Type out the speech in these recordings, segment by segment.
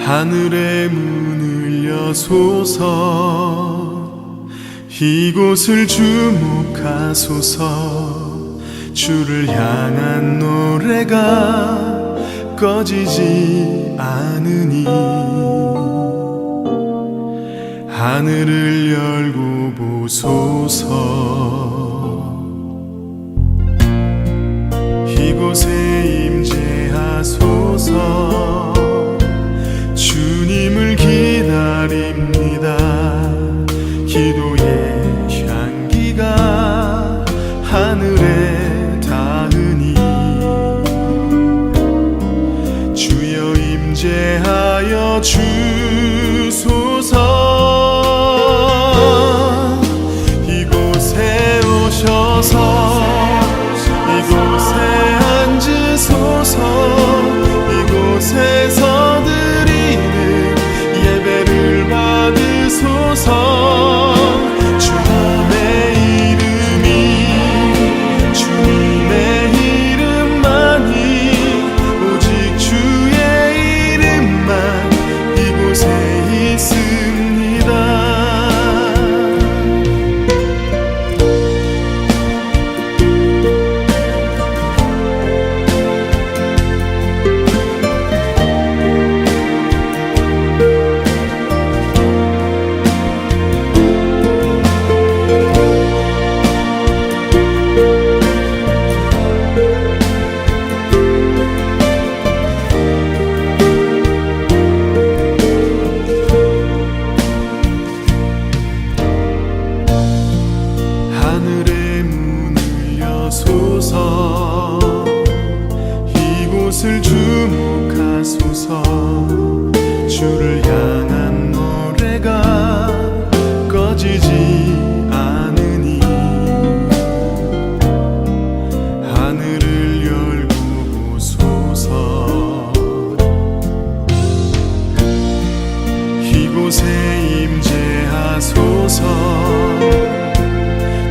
하늘의 문을 여소서. 이곳을 주목하소서. 주를 향한 노래가 꺼지지 않으니 하늘을 열고 보소서. 이곳에 임재하소서. 주님을 기다립니다. 기도의 향기가 하늘에 닿으니 주여 임재하여 주소서. 이곳에 오셔서 이곳에 앉으소서. 이곳에서 드리는 예배를 받으소서. 주님의 이름이 주님의 이름만이 오직 주의 이름만 이곳에 있습니다. 하늘의 문을 여소서. 이곳을 주목하소서. 주를 향한 노래가 꺼지지 않으니 하늘을 열고 보소서. 이곳에 임재하소서.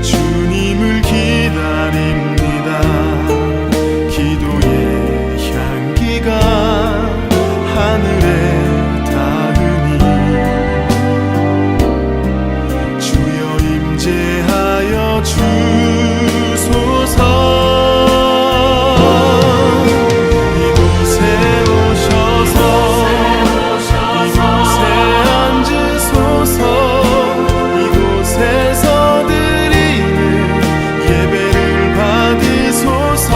주님을 기다립니다. 기도의 향기가 하늘에 닿으니 주여 임재하여 주소서. 이곳에 오셔서 이곳에 앉으소서. 이곳에서 예배를 받으소서.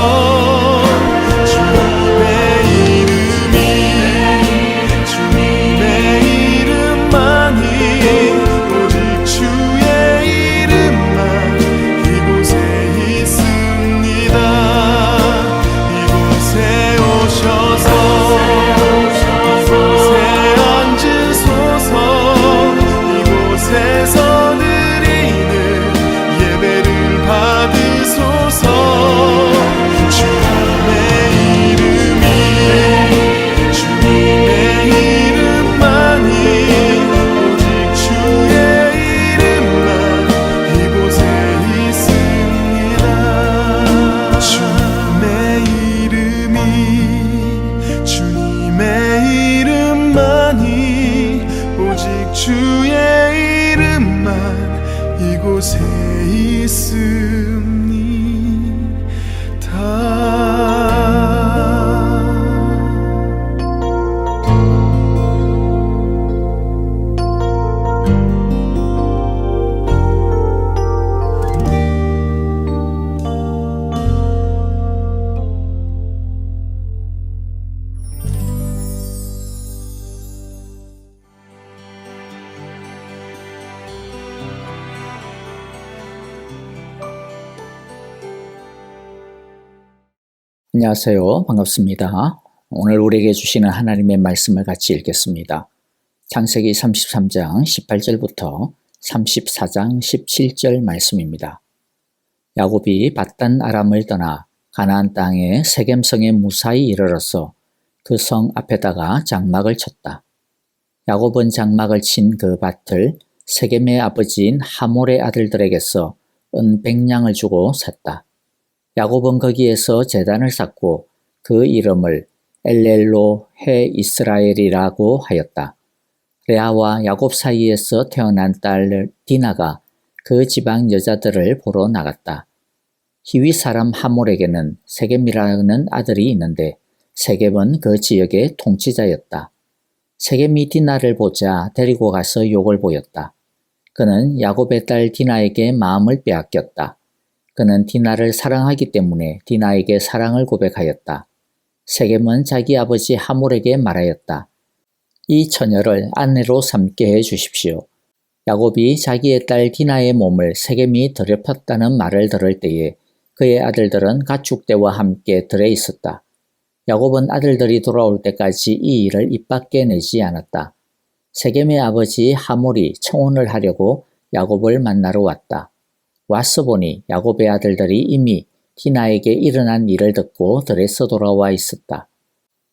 주님의 이름이 주님의 이름만이 오직 주의 이름만 이곳에 있습니다. 이곳에 오셔서 이곳에 앉으소서. 이곳에서 드리는 예배를 받으소서. 주님의 이름이 주님의 이름만이 오직 주의 이름만 이곳에 있습니다. 주님의 이름이 주님의 이름만이 오직 주의 이름만 이곳에 있습니다. 안녕하세요. 반갑습니다. 오늘 우리에게 주시는 하나님의 말씀을 같이 읽겠습니다. 창세기 33장 18절부터 34장 17절 말씀입니다. 야곱이 밧단 아람을 떠나 가나안 땅의 세겜성에 무사히 이르러서 그 성 앞에다가 장막을 쳤다. 야곱은 장막을 친 그 밭을 세겜의 아버지인 하몰의 아들들에게서 은 100냥을 주고 샀다. 야곱은 거기에서 제단을 쌓고 그 이름을 엘렐로 해 이스라엘이라고 하였다. 레아와 야곱 사이에서 태어난 딸 디나가 그 지방 여자들을 보러 나갔다. 히위 사람 하몰에게는 세겜이라는 아들이 있는데 세겜은 그 지역의 통치자였다. 세겜이 디나를 보자 데리고 가서 욕을 보였다. 그는 야곱의 딸 디나에게 마음을 빼앗겼다. 그는 디나를 사랑하기 때문에 디나에게 사랑을 고백하였다. 세겜은 자기 아버지 하몰에게 말하였다. 이 처녀를 아내로 삼게 해 주십시오. 야곱이 자기의 딸 디나의 몸을 세겜이 더럽혔다는 말을 들을 때에 그의 아들들은 가축대와 함께 들에 있었다. 야곱은 아들들이 돌아올 때까지 이 일을 입 밖에 내지 않았다. 세겜의 아버지 하몰이 청혼을 하려고 야곱을 만나러 왔다. 와서 보니 야곱의 아들들이 이미 디나에게 일어난 일을 듣고 들에서 돌아와 있었다.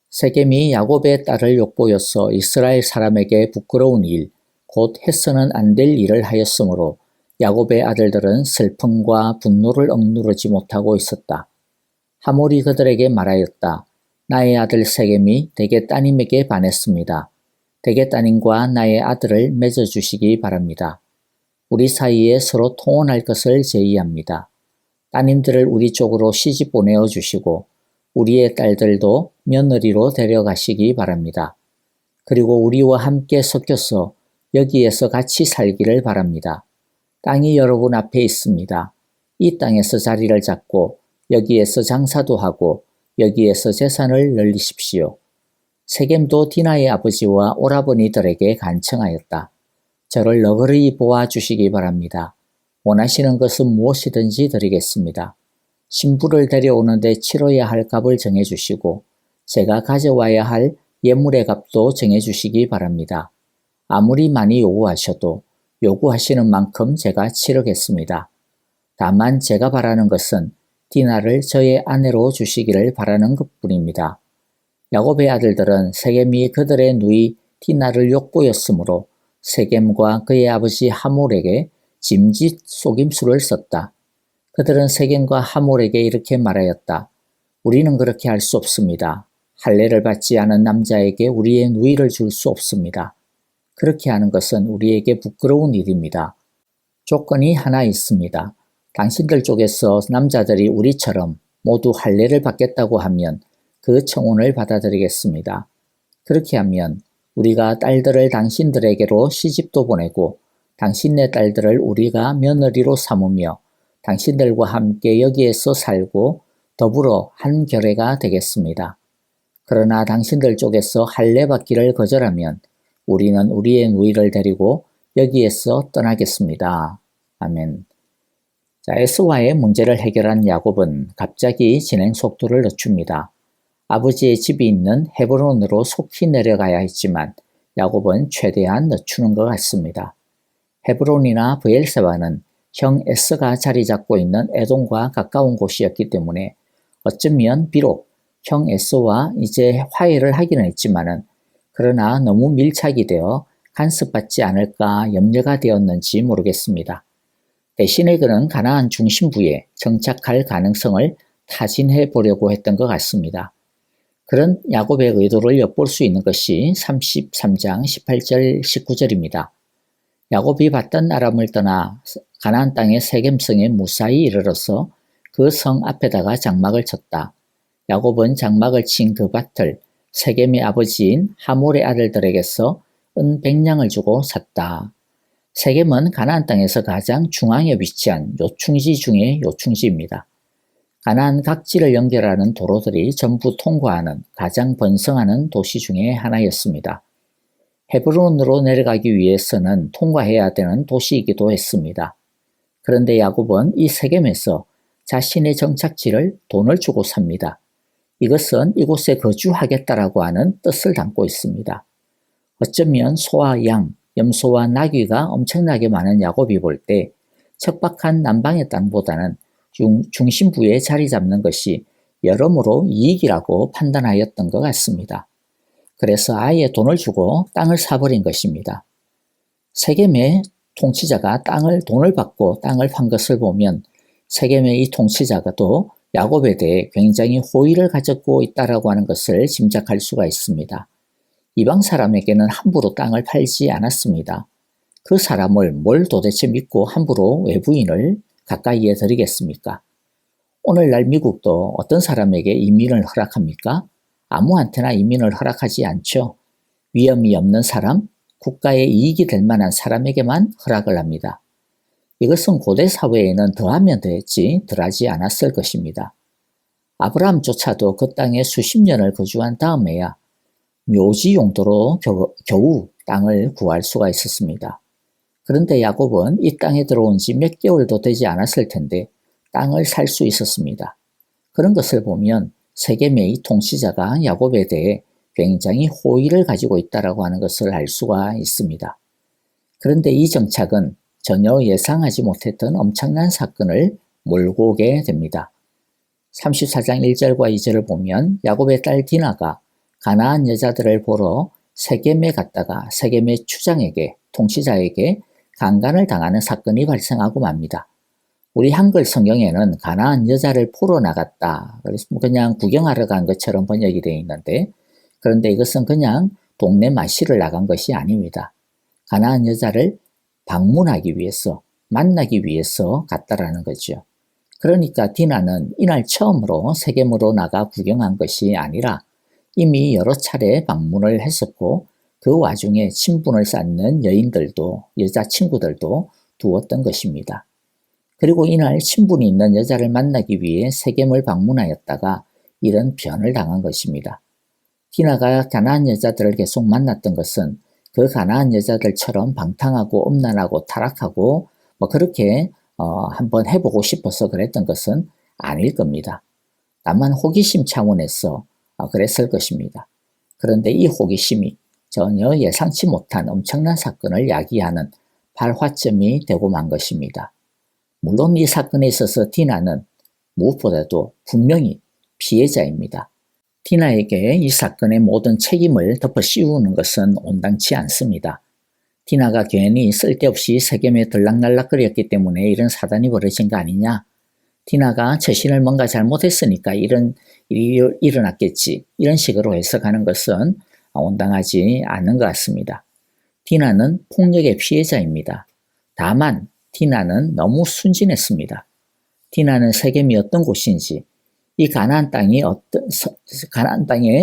세겜이 야곱의 딸을 욕보여서 이스라엘 사람에게 부끄러운 일, 곧 해서는 안 될 일을 하였으므로 야곱의 아들들은 슬픔과 분노를 억누르지 못하고 있었다. 하몰이 그들에게 말하였다. 나의 아들 세겜이 대개 따님에게 반했습니다. 대개 따님과 나의 아들을 맺어주시기 바랍니다. 우리 사이에 서로 통혼할 것을 제의합니다. 따님들을 우리 쪽으로 시집 보내어 주시고 우리의 딸들도 며느리로 데려가시기 바랍니다. 그리고 우리와 함께 섞여서 여기에서 같이 살기를 바랍니다. 땅이 여러분 앞에 있습니다. 이 땅에서 자리를 잡고 여기에서 장사도 하고 여기에서 재산을 늘리십시오. 세겜도 디나의 아버지와 오라버니들에게 간청하였다. 저를 너그러이 보아주시기 바랍니다. 원하시는 것은 무엇이든지 드리겠습니다. 신부를 데려오는데 치러야 할 값을 정해주시고 제가 가져와야 할 예물의 값도 정해주시기 바랍니다. 아무리 많이 요구하셔도 요구하시는 만큼 제가 치르겠습니다. 다만 제가 바라는 것은 디나를 저의 아내로 주시기를 바라는 것뿐입니다. 야곱의 아들들은 세겜이 그들의 누이 디나를 욕보였으므로 세겜과 그의 아버지 하몰에게 짐짓 속임수를 썼다. 그들은 세겜과 하몰에게 이렇게 말하였다. 우리는 그렇게 할 수 없습니다. 할례를 받지 않은 남자에게 우리의 누이를 줄 수 없습니다. 그렇게 하는 것은 우리에게 부끄러운 일입니다. 조건이 하나 있습니다. 당신들 쪽에서 남자들이 우리처럼 모두 할례를 받겠다고 하면 그 청혼을 받아들이겠습니다. 그렇게 하면 우리가 딸들을 당신들에게로 시집도 보내고 당신네 딸들을 우리가 며느리로 삼으며 당신들과 함께 여기에서 살고 더불어 한 결례가 되겠습니다. 그러나 당신들 쪽에서 할례 받기를 거절하면 우리는 우리의 누이를 데리고 여기에서 떠나겠습니다. 아멘. 자, 에서와의 문제를 해결한 야곱은 갑자기 진행 속도를 늦춥니다. 아버지의 집이 있는 헤브론으로 속히 내려가야 했지만 야곱은 최대한 늦추는 것 같습니다. 헤브론이나 브엘세바는 형 에서가 자리 잡고 있는 에돔과 가까운 곳이었기 때문에 어쩌면 비록 형 에서와 이제 화해를 하기는 했지만은 그러나 너무 밀착이 되어 간섭받지 않을까 염려가 되었는지 모르겠습니다. 대신에 그는 가나안 중심부에 정착할 가능성을 타진해 보려고 했던 것 같습니다. 그런 야곱의 의도를 엿볼 수 있는 것이 33장 18절 19절입니다. 야곱이 받던 아람을 떠나 가나안 땅의 세겜성에 무사히 이르러서 그 성 앞에다가 장막을 쳤다. 야곱은 장막을 친 그 밭을 세겜의 아버지인 하몰의 아들들에게서 은 100냥을 주고 샀다. 세겜은 가나안 땅에서 가장 중앙에 위치한 요충지 중의 요충지입니다. 가나안 각지를 연결하는 도로들이 전부 통과하는 가장 번성하는 도시 중의 하나였습니다. 헤브론으로 내려가기 위해서는 통과해야 되는 도시이기도 했습니다. 그런데 야곱은 이 세겜에서 자신의 정착지를 돈을 주고 삽니다. 이것은 이곳에 거주하겠다라고 하는 뜻을 담고 있습니다. 어쩌면 소와 양, 염소와 나귀가 엄청나게 많은 야곱이 볼 때 척박한 남방의 땅보다는 중심부에 자리 잡는 것이 여러모로 이익이라고 판단하였던 것 같습니다. 그래서 아예 돈을 주고 땅을 사버린 것입니다. 세겜의 통치자가 돈을 받고 땅을 판 것을 보면 세겜의 이 통치자가 또 야곱에 대해 굉장히 호의를 가졌고 있다라고 하는 것을 짐작할 수가 있습니다. 이방 사람에게는 함부로 땅을 팔지 않았습니다. 그 사람을 뭘 도대체 믿고 함부로 외부인을 가까이에 들이겠습니까? 오늘날 미국도 어떤 사람에게 이민을 허락합니까? 아무한테나 이민을 허락하지 않죠. 위험이 없는 사람, 국가에 이익이 될 만한 사람에게만 허락을 합니다. 이것은 고대 사회에는 더하면 더했지 덜하지 않았을 것입니다. 아브라함조차도 그 땅에 수십 년을 거주한 다음에야 묘지 용도로 겨우 땅을 구할 수가 있었습니다. 그런데 야곱은 이 땅에 들어온 지 몇 개월도 되지 않았을 텐데 땅을 살 수 있었습니다. 그런 것을 보면 세겜의 통치자가 야곱에 대해 굉장히 호의를 가지고 있다고 하는 것을 알 수가 있습니다. 그런데 이 정착은 전혀 예상하지 못했던 엄청난 사건을 몰고 오게 됩니다. 34장 1절과 2절을 보면 야곱의 딸 디나가 가나안 여자들을 보러 세겜에 갔다가 세겜의 추장에게, 통치자에게 강간을 당하는 사건이 발생하고 맙니다. 우리 한글 성경에는 가나안 여자를 보러 나갔다. 그래서 그냥 구경하러 간 것처럼 번역이 되어 있는데, 그런데 이것은 그냥 동네 마실을 나간 것이 아닙니다. 가나안 여자를 방문하기 위해서, 만나기 위해서 갔다라는 거죠. 그러니까 디나는 이날 처음으로 세겜으로 나가 구경한 것이 아니라 이미 여러 차례 방문을 했었고, 그 와중에 친분을 쌓는 여인들도, 여자친구들도 두었던 것입니다. 그리고 이날 친분이 있는 여자를 만나기 위해 세겜을 방문하였다가 이런 변을 당한 것입니다. 디나가 가나안 여자들을 계속 만났던 것은 그 가나안 여자들처럼 방탕하고 음란하고 타락하고 그렇게 한번 해보고 싶어서 그랬던 것은 아닐 겁니다. 다만 호기심 차원에서 그랬을 것입니다. 그런데 이 호기심이 전혀 예상치 못한 엄청난 사건을 야기하는 발화점이 되고 만 것입니다. 물론 이 사건에 있어서 디나는 무엇보다도 분명히 피해자입니다. 디나에게 이 사건의 모든 책임을 덮어 씌우는 것은 온당치 않습니다. 디나가 괜히 쓸데없이 세겜에 들락날락거렸기 때문에 이런 사단이 벌어진 거 아니냐? 디나가 자신을 뭔가 잘못했으니까 이런 일이 일어났겠지. 이런 식으로 해석하는 것은 온당하지 않은 것 같습니다. 디나는 폭력의 피해자입니다. 다만 디나는 너무 순진했습니다. 디나는 세겜이 어떤 곳인지, 이 가나안 땅의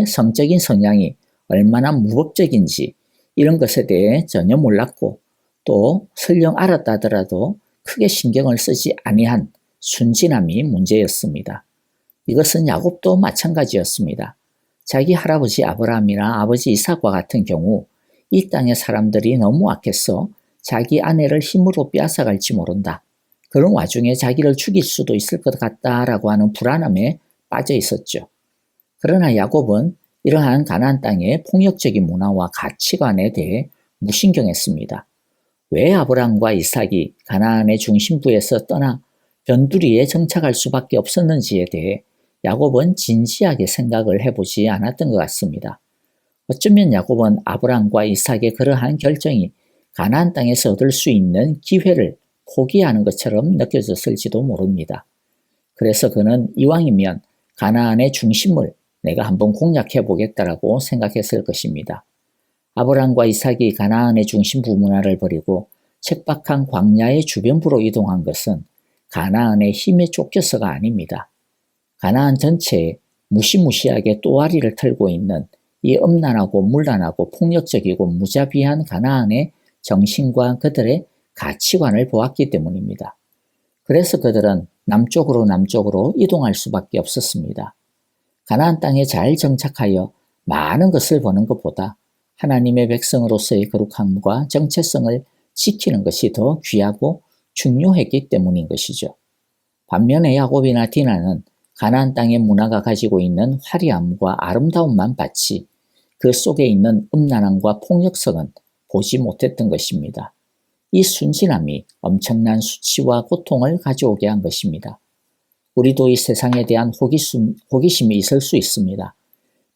성적인 성향이 얼마나 무법적인지 이런 것에 대해 전혀 몰랐고, 또 설령 알았다 하더라도 크게 신경을 쓰지 아니한 순진함이 문제였습니다. 이것은 야곱도 마찬가지였습니다. 자기 할아버지 아브라함이나 아버지 이삭과 같은 경우 이 땅의 사람들이 너무 악해서 자기 아내를 힘으로 빼앗아갈지 모른다. 그런 와중에 자기를 죽일 수도 있을 것 같다라고 하는 불안함에 빠져 있었죠. 그러나 야곱은 이러한 가나안 땅의 폭력적인 문화와 가치관에 대해 무신경했습니다. 왜 아브라함과 이삭이 가나안의 중심부에서 떠나 변두리에 정착할 수밖에 없었는지에 대해 야곱은 진지하게 생각을 해보지 않았던 것 같습니다. 어쩌면 야곱은 아브라함과 이삭의 그러한 결정이 가나안 땅에서 얻을 수 있는 기회를 포기하는 것처럼 느껴졌을지도 모릅니다. 그래서 그는 이왕이면 가나안의 중심을 내가 한번 공략해 보겠다라고 생각했을 것입니다. 아브라함과 이삭이 가나안의 중심부 문화를 버리고 척박한 광야의 주변부로 이동한 것은 가나안의 힘에 쫓겨서가 아닙니다. 가나안 전체에 무시무시하게 또아리를 털고 있는 이 음란하고 문란하고 폭력적이고 무자비한 가나안의 정신과 그들의 가치관을 보았기 때문입니다. 그래서 그들은 남쪽으로 이동할 수밖에 없었습니다. 가나안 땅에 잘 정착하여 많은 것을 버는 것보다 하나님의 백성으로서의 거룩함과 정체성을 지키는 것이 더 귀하고 중요했기 때문인 것이죠. 반면에 야곱이나 디나는 가나안 땅의 문화가 가지고 있는 화려함과 아름다움만 봤지 그 속에 있는 음란함과 폭력성은 보지 못했던 것입니다. 이 순진함이 엄청난 수치와 고통을 가져오게 한 것입니다. 우리도 이 세상에 대한 호기심이 있을 수 있습니다.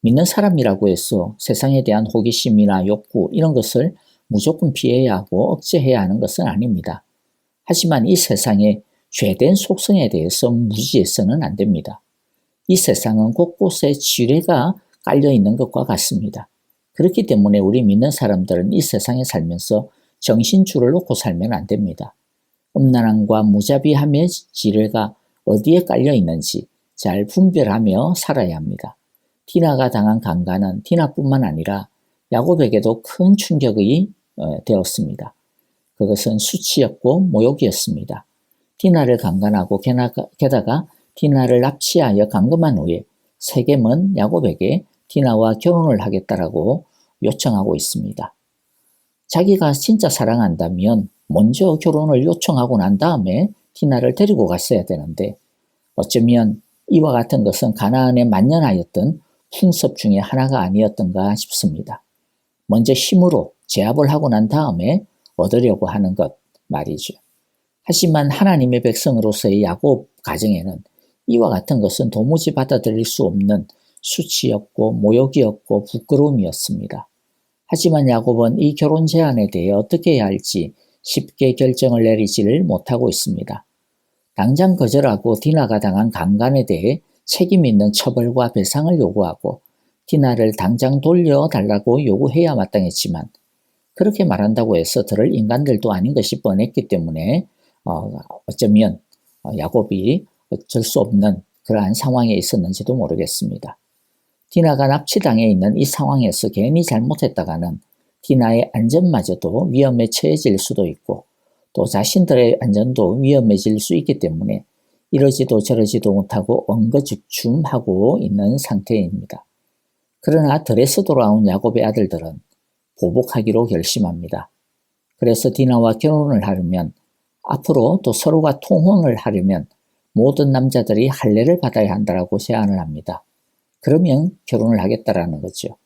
믿는 사람이라고 해서 세상에 대한 호기심이나 욕구 이런 것을 무조건 피해야 하고 억제해야 하는 것은 아닙니다. 하지만 이 세상에 죄된 속성에 대해서 무지해서는 안 됩니다. 이 세상은 곳곳에 지뢰가 깔려 있는 것과 같습니다. 그렇기 때문에 우리 믿는 사람들은 이 세상에 살면서 정신줄을 놓고 살면 안 됩니다. 음란함과 무자비함의 지뢰가 어디에 깔려 있는지 잘 분별하며 살아야 합니다. 디나가 당한 강간은 디나뿐만 아니라 야곱에게도 큰 충격이 되었습니다. 그것은 수치였고 모욕이었습니다. 디나를 강간하고 게다가 디나를 납치하여 감금한 후에 세겜은 야곱에게 디나와 결혼을 하겠다라고 요청하고 있습니다. 자기가 진짜 사랑한다면 먼저 결혼을 요청하고 난 다음에 디나를 데리고 갔어야 되는데 어쩌면 이와 같은 것은 가나안에 만연하였던 풍습 중에 하나가 아니었던가 싶습니다. 먼저 힘으로 제압을 하고 난 다음에 얻으려고 하는 것 말이죠. 하지만 하나님의 백성으로서의 야곱 가정에는 이와 같은 것은 도무지 받아들일 수 없는 수치였고 모욕이었고 부끄러움이었습니다. 하지만 야곱은 이 결혼 제안에 대해 어떻게 해야 할지 쉽게 결정을 내리지를 못하고 있습니다. 당장 거절하고 디나가 당한 강간에 대해 책임 있는 처벌과 배상을 요구하고 디나를 당장 돌려달라고 요구해야 마땅했지만 그렇게 말한다고 해서 들을 인간들도 아닌 것이 뻔했기 때문에 어쩌면 야곱이 어쩔 수 없는 그러한 상황에 있었는지도 모르겠습니다. 디나가 납치당해 있는 이 상황에서 괜히 잘못했다가는 디나의 안전마저도 위험에 처해질 수도 있고 또 자신들의 안전도 위험해질 수 있기 때문에 이러지도 저러지도 못하고 엉거주춤하고 있는 상태입니다. 그러나 들에서 돌아온 야곱의 아들들은 보복하기로 결심합니다. 그래서 디나와 결혼을 하려면 앞으로 또 서로가 통혼을 하려면 모든 남자들이 할례를 받아야 한다라고 제안을 합니다. 그러면 결혼을 하겠다라는 거죠.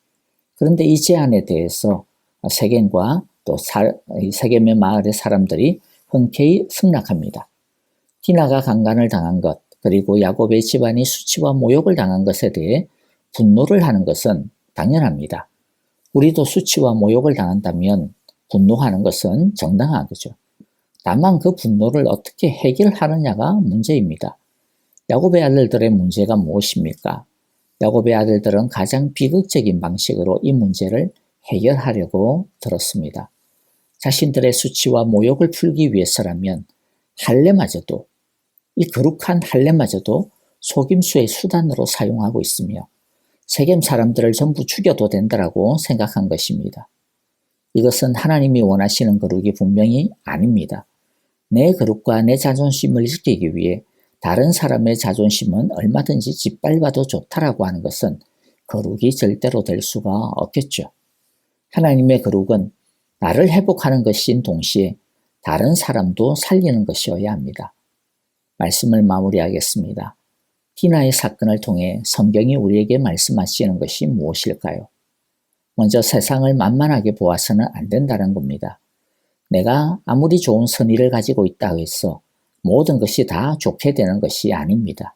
그런데 이 제안에 대해서 세겜과 또 세겜의 마을의 사람들이 흔쾌히 승낙합니다. 디나가 강간을 당한 것 그리고 야곱의 집안이 수치와 모욕을 당한 것에 대해 분노를 하는 것은 당연합니다. 우리도 수치와 모욕을 당한다면 분노하는 것은 정당한 거죠. 다만 그 분노를 어떻게 해결하느냐가 문제입니다. 야곱의 아들들의 문제가 무엇입니까? 야곱의 아들들은 가장 비극적인 방식으로 이 문제를 해결하려고 들었습니다. 자신들의 수치와 모욕을 풀기 위해서라면 할례마저도 이 거룩한 할례마저도 속임수의 수단으로 사용하고 있으며 세겜 사람들을 전부 죽여도 된다라고 생각한 것입니다. 이것은 하나님이 원하시는 거룩이 분명히 아닙니다. 내 거룩과 내 자존심을 지키기 위해 다른 사람의 자존심은 얼마든지 짓밟아도 좋다라고 하는 것은 거룩이 절대로 될 수가 없겠죠. 하나님의 거룩은 나를 회복하는 것인 동시에 다른 사람도 살리는 것이어야 합니다. 말씀을 마무리하겠습니다. 디나의 사건을 통해 성경이 우리에게 말씀하시는 것이 무엇일까요? 먼저 세상을 만만하게 보아서는 안 된다는 겁니다. 내가 아무리 좋은 선의를 가지고 있다고 해서 모든 것이 다 좋게 되는 것이 아닙니다.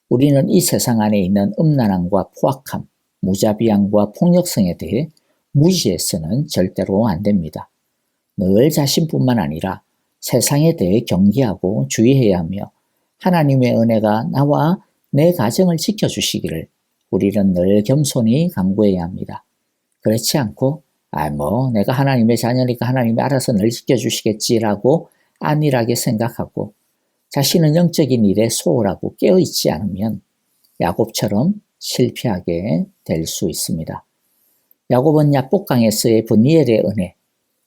우리는 이 세상 안에 있는 음란함과 포악함, 무자비함과 폭력성에 대해 무시해서는 절대로 안 됩니다. 늘 자신뿐만 아니라 세상에 대해 경계하고 주의해야 하며 하나님의 은혜가 나와 내 가정을 지켜주시기를 우리는 늘 겸손히 간구해야 합니다. 그렇지 않고 내가 하나님의 자녀니까 하나님이 알아서 늘 지켜주시겠지라고 안일하게 생각하고 자신은 영적인 일에 소홀하고 깨어있지 않으면 야곱처럼 실패하게 될 수 있습니다. 야곱은 야복강에서의 브니엘의 은혜,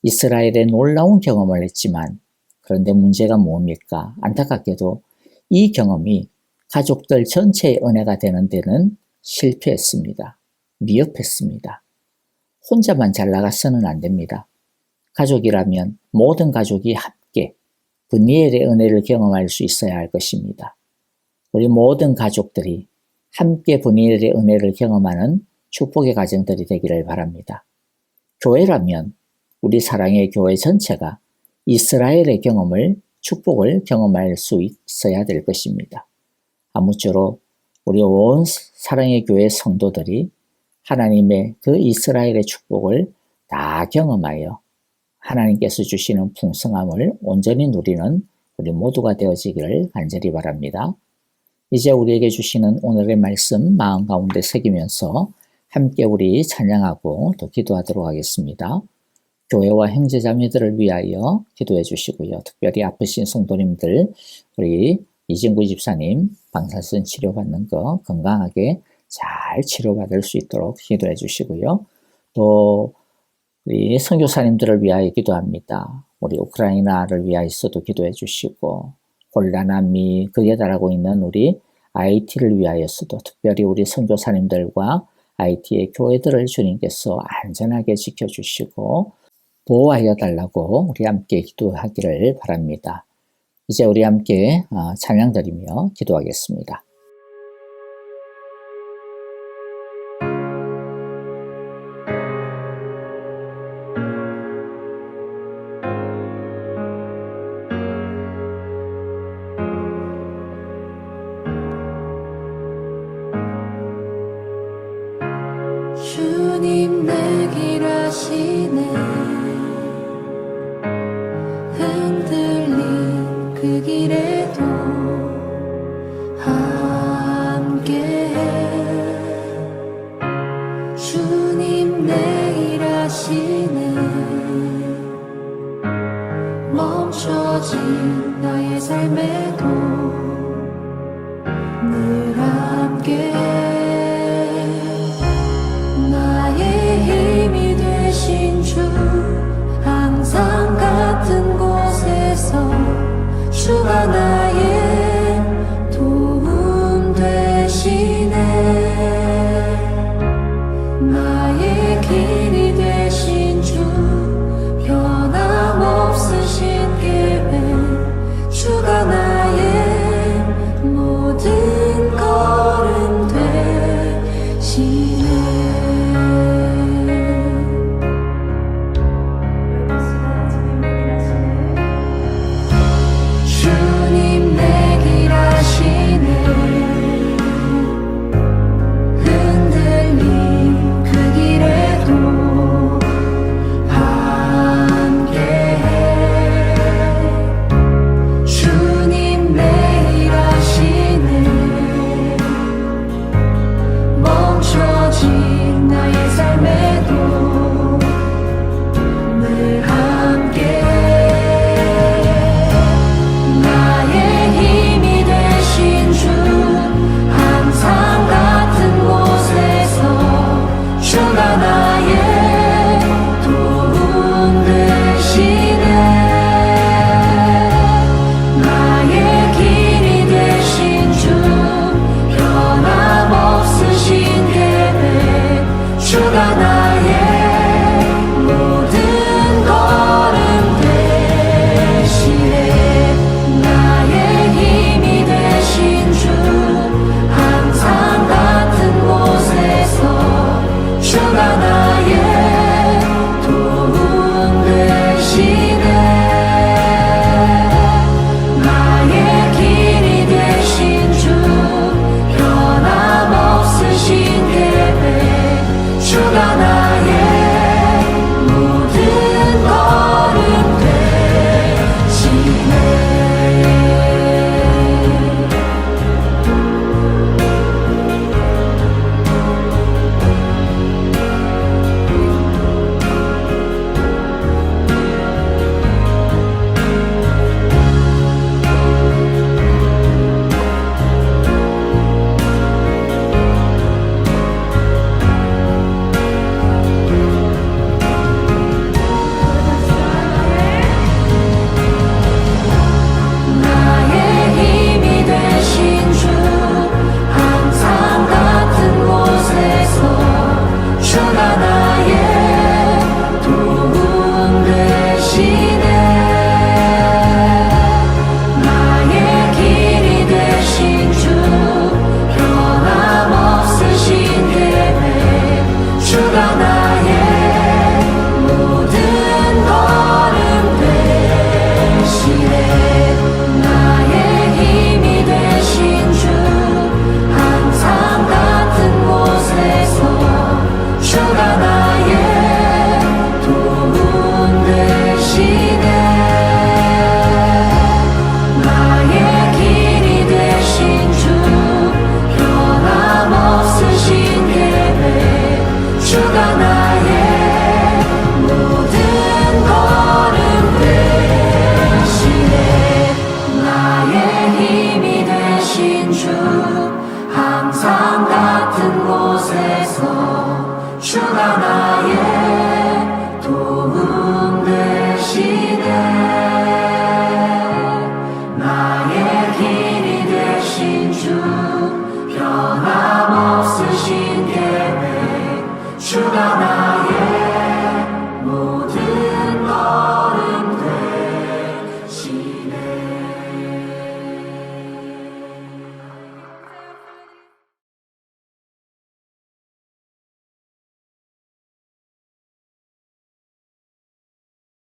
이스라엘의 놀라운 경험을 했지만 그런데 문제가 뭡니까? 안타깝게도 이 경험이 가족들 전체의 은혜가 되는 데는 실패했습니다. 미흡했습니다. 혼자만 잘 나가서는 안 됩니다. 가족이라면 모든 가족이 함께 브니엘의 은혜를 경험할 수 있어야 할 것입니다. 우리 모든 가족들이 함께 브니엘의 은혜를 경험하는 축복의 가정들이 되기를 바랍니다. 교회라면 우리 사랑의 교회 전체가 이스라엘의 축복을 경험할 수 있어야 될 것입니다. 아무쪼록 우리 온 사랑의 교회 성도들이 하나님의 그 이스라엘의 축복을 다 경험하여 하나님께서 주시는 풍성함을 온전히 누리는 우리 모두가 되어지기를 간절히 바랍니다. 이제 우리에게 주시는 오늘의 말씀 마음 가운데 새기면서 함께 우리 찬양하고 또 기도하도록 하겠습니다. 교회와 형제자매들을 위하여 기도해 주시고요. 특별히 아프신 성도님들, 우리 이진구 집사님 방사선 치료받는 거 건강하게 잘 치료받을 수 있도록 기도해 주시고요. 또 우리 선교사님들을 위하여 기도합니다. 우리 우크라이나를 위하여서도 기도해 주시고, 곤란함이 극에 달하고 있는 우리 IT를 위하여서도 특별히 우리 선교사님들과 IT의 교회들을 주님께서 안전하게 지켜주시고 보호하여 달라고 우리 함께 기도하기를 바랍니다. 이제 우리 함께 찬양 드리며 기도하겠습니다. 주님 내 길 아시네 흔들린 그 길에도 함께해 주님 내 일 아시네 멈춰진 나의 삶에도 늘